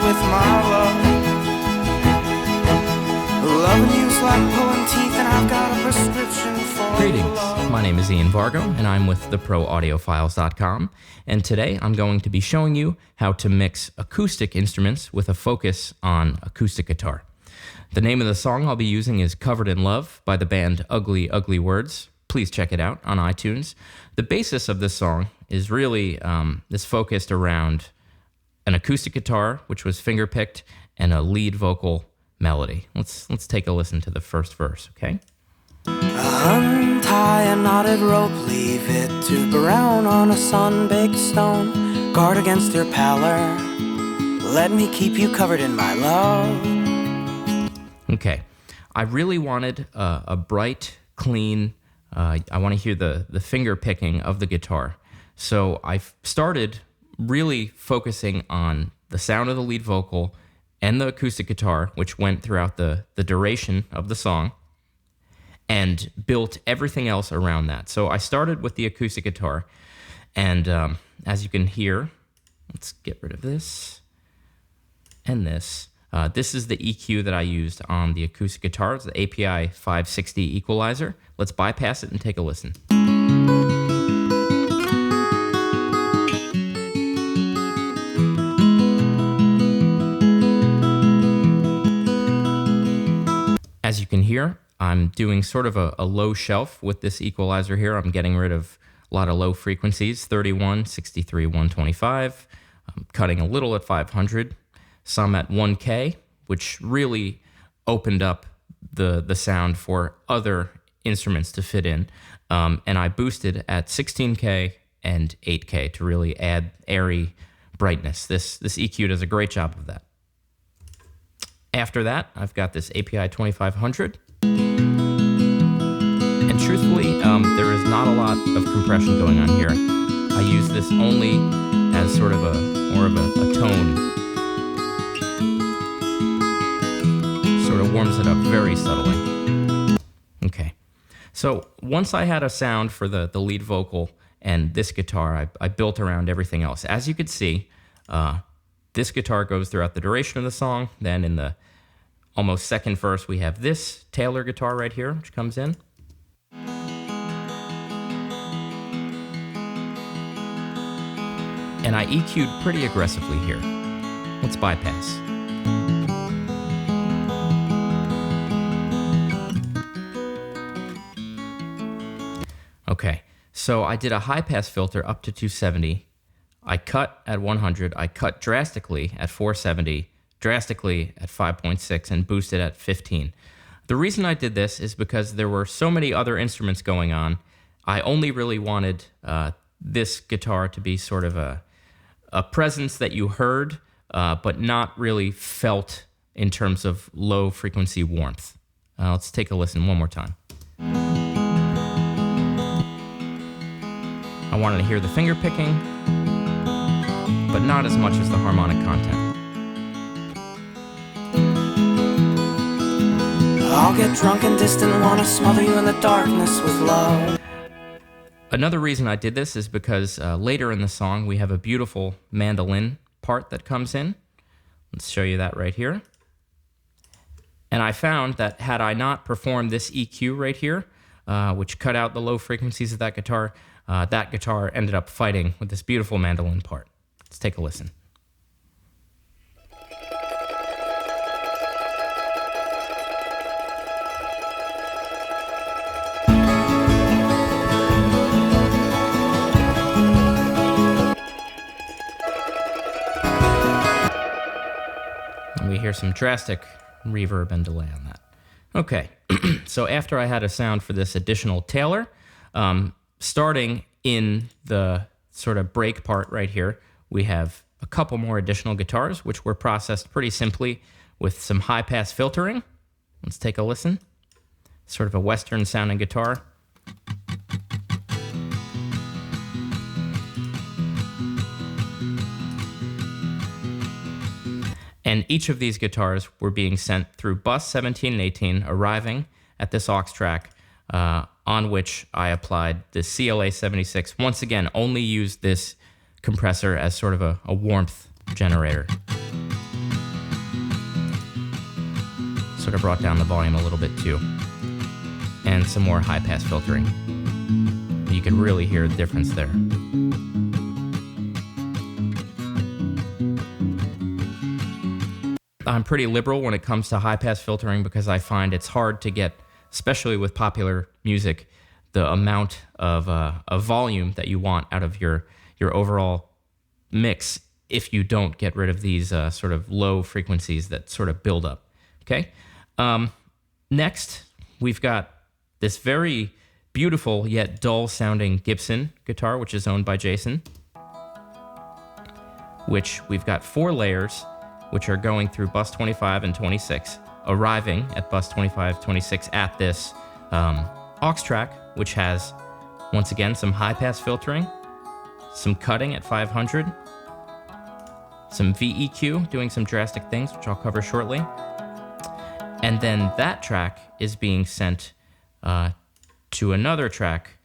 with my love. Loving you's like pulling teeth, and I've got a prescription for Greetings, love. my name is Ian Vargo, and I'm with theproaudiofiles.com, and today I'm going to be showing you how to mix acoustic instruments with a focus on acoustic guitar. The name of the song I'll be using is Covered in Love by the band Ugly Ugly Words. Please check it out on iTunes. The basis of this song is really focused around an acoustic guitar, which was finger-picked, and a lead vocal melody. Let's take a listen to the first verse, okay? Untie a knotted rope, leave it to brown on a sun-baked stone. Guard against your pallor, let me keep you covered in my love. Okay, I really wanted a bright, clean, I want to hear the finger picking of the guitar. So I started really focusing on the sound of the lead vocal and the acoustic guitar, which went throughout the duration of the song, and built everything else around that. So I started with the acoustic guitar, and as you can hear, let's get rid of this and this. This is the EQ that I used on the acoustic guitar. It's the API 560 equalizer. Let's bypass it and take a listen. As you can hear, I'm doing sort of a low shelf with this equalizer here. I'm getting rid of a lot of low frequencies, 31, 63, 125. I'm cutting a little at 500. Some at 1K, which really opened up the sound for other instruments to fit in. And I boosted at 16K and 8K to really add airy brightness. This EQ does a great job of that. After that, I've got this API 2500. And truthfully, there is not a lot of compression going on here. I use this only as sort of more of a tone. Sort of warms it up very subtly. Okay, so once I had a sound for the lead vocal and this guitar, I built around everything else. As you could see, this guitar goes throughout the duration of the song. Then in the almost second verse, we have this Taylor guitar right here, which comes in. And I EQ'd pretty aggressively here. Let's bypass. Okay, so I did a high-pass filter up to 270. I cut at 100. I cut drastically at 470, drastically at 5.6, and boosted at 15. The reason I did this is because there were so many other instruments going on. I only really wanted this guitar to be sort of a presence that you heard, but not really felt in terms of low-frequency warmth. Let's take a listen one more time. I wanted to hear the finger picking, but not as much as the harmonic content. I'll get drunk and distant, wanna smother you in the darkness with love. Another reason I did this is because later in the song we have a beautiful mandolin part that comes in. Let's show you that right here. And I found that had I not performed this EQ right here, which cut out the low frequencies of that guitar ended up fighting with this beautiful mandolin part. Let's take a listen. And we hear some drastic reverb and delay on that. Okay, so after I had a sound for this additional Taylor, starting in the sort of break part right here, we have a couple more additional guitars, which were processed pretty simply with some high-pass filtering. Let's take a listen. Sort of a Western-sounding guitar. And each of these guitars were being sent through bus 17 and 18, arriving at this aux track, on which I applied the CLA 76. Once again, only used this compressor as sort of a warmth generator. sort of brought down the volume a little bit too. And some more high-pass filtering. You can really hear the difference there. I'm pretty liberal when it comes to high-pass filtering because I find it's hard to get, especially with popular music, the amount of volume that you want out of your overall mix if you don't get rid of these sort of low frequencies that sort of build up. Okay? Next, we've got this very beautiful yet dull-sounding Gibson guitar, which is owned by Jason, which we've got 4 layers, which are going through bus 25 and 26, arriving at bus 25, 26 at this aux track, which has, once again, some high-pass filtering, some cutting at 500, some VEQ, doing some drastic things, which I'll cover shortly. And then that track is being sent to another track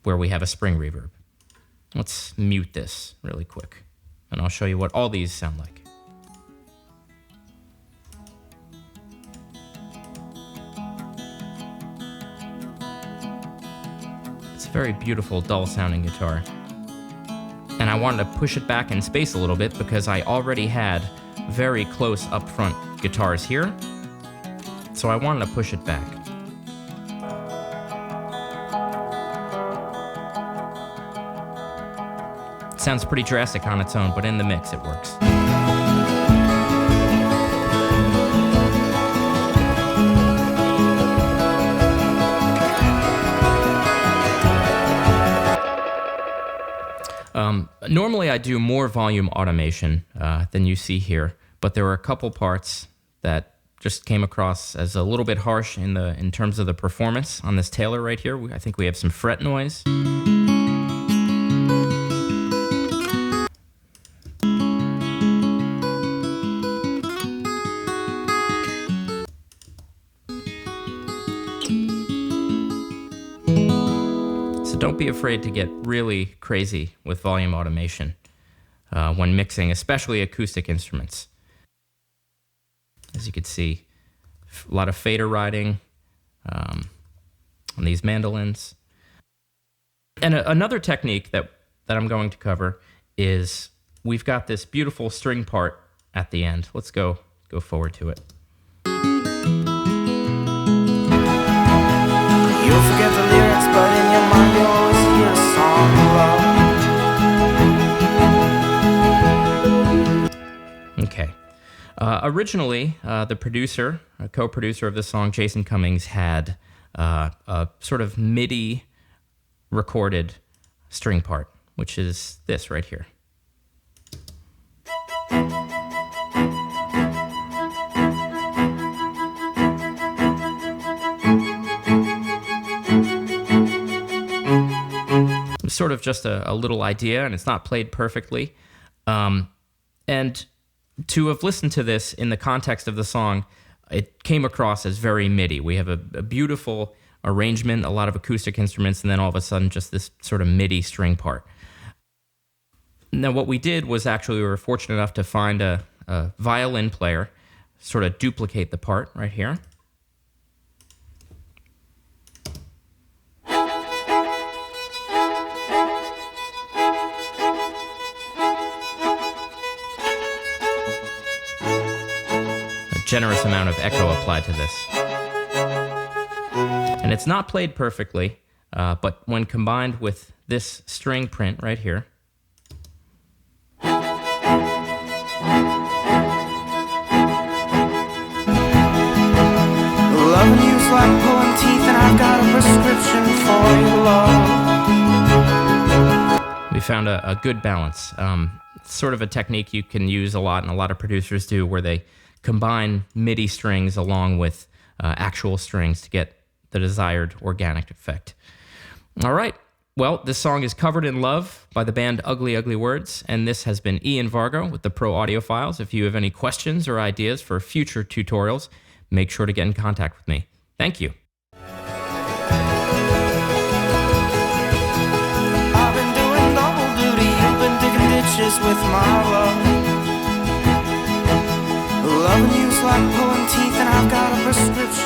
where we have a spring reverb. Let's mute this really quick, and I'll show you what all these sound like. It's a very beautiful, dull-sounding guitar. And I wanted to push it back in space a little bit because I already had very close up-front guitars here, so I wanted to push it back. It sounds pretty drastic on its own, but in the mix it works. Normally I do more volume automation than you see here, but there were a couple parts that just came across as a little bit harsh in terms of the performance on this Taylor right here. I think we have some fret noise. Don't be afraid to get really crazy with volume automation when mixing, especially acoustic instruments. As you can see, a lot of fader riding on these mandolins. And another technique that I'm going to cover is we've got this beautiful string part at the end. Let's go forward to it. You'll forget the lyrics, but in your mind you'll always hear a song of love. Okay. Originally, the producer, a co-producer of the song, Jason Cummings, had a sort of MIDI recorded string part, which is this right here. Sort of just a little idea, and it's not played perfectly. And to have listened to this in the context of the song, it came across as very MIDI. We have a beautiful arrangement, a lot of acoustic instruments, and then all of a sudden just this sort of MIDI string part. Now what we did was actually we were fortunate enough to find a violin player, sort of duplicate the part right here. Generous amount of echo applied to this. And it's not played perfectly, but when combined with this string print right here, Loving you's like pulling teeth, and I've got a prescription for your love. we found a good balance. Sort of a technique you can use a lot, and a lot of producers do, where they combine MIDI strings along with actual strings to get the desired organic effect. All right. Well, this song is Covered in Love by the band Ugly Ugly Words, and this has been Ian Vargo with the Pro Audiophiles. If you have any questions or ideas for future tutorials, make sure to get in contact with me. Thank you. I've been doing double duty, you've been digging ditches with my love. Loving you's like like pulling teeth, and I've got a prescription